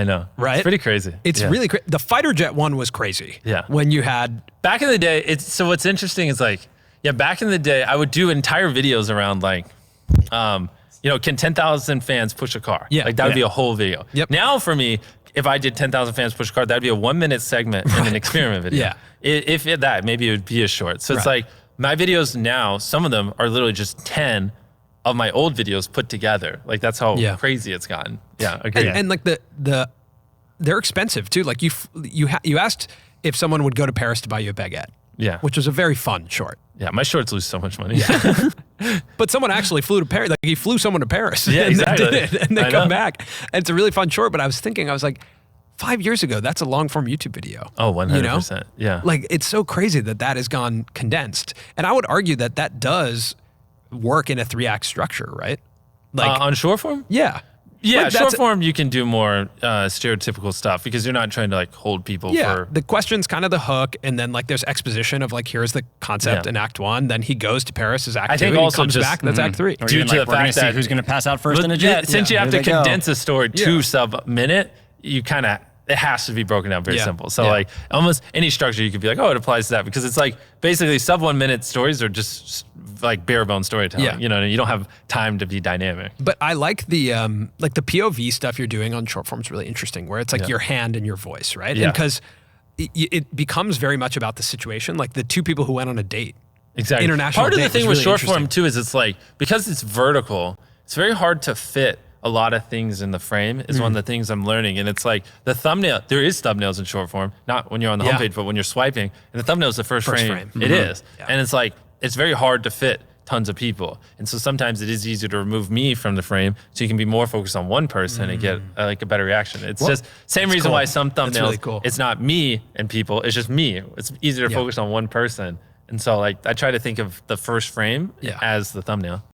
I know. Right? It's pretty crazy. It's really crazy. The fighter jet one was crazy. Yeah. When you had... Back in the day, so what's interesting is like, back in the day, I would do entire videos around like, can 10,000 fans push a car? Yeah. Like that would be a whole video. Yep. Now for me, if I did 10,000 fans push a car, that'd be a 1 minute segment in an experiment video. Yeah. If that, maybe it would be a short. So it's like my videos now, some of them are literally just 10 of my old videos put together. Like that's how crazy it's gotten. Yeah, agreed. And like they're expensive too. Like you asked if someone would go to Paris to buy you a baguette. Yeah. Which was a very fun short. Yeah, my shorts lose so much money. Yeah. But someone actually flew to Paris. Like he flew someone to Paris. Yeah, and exactly. They did it, and they come back. And it's a really fun short. But I was thinking, I was like, 5 years ago, that's a long form YouTube video. Oh, 100%. You know? Yeah. Like it's so crazy that has gone condensed. And I would argue that does work in a 3-act structure, right? Like on short form? Yeah. Yeah, Like, short form you can do more stereotypical stuff because you're not trying to like hold people for... The question's kind of the hook, and then like there's exposition of like here's the concept in Act 1. Then he goes to Paris as Act 2. think and also he comes just- back. That's Act 3. Or Due even to like, the we're gonna fact see that- who's going to pass out first in a jet. Since you have There to they go. condense a story to sub-minute, you kind of... It has to be broken down very simple. So like almost any structure you could be like, oh, it applies to that because it's like basically sub 1 minute stories are just like bare bone storytelling. Yeah. You know, you don't have time to be dynamic. But I like the POV stuff you're doing on short form is really interesting, where it's like your hand and your voice, right? Yeah. And because it becomes very much about the situation, like the two people who went on a date. Exactly. International Part of the date thing was with really short form interesting. too is it's like, because it's vertical, it's very hard to fit a lot of things in the frame is one of the things I'm learning. And it's like the thumbnail, there is thumbnails in short form, not when you're on the homepage, but when you're swiping. And the thumbnail is the first frame. It is. Yeah. And it's like, it's very hard to fit tons of people. And so sometimes it is easier to remove me from the frame so you can be more focused on one person and get like a better reaction. It's just same reason cool. why some That's thumbnails, really cool. it's not me and people, it's just me. It's easier to focus on one person. And so like I try to think of the first frame as the thumbnail.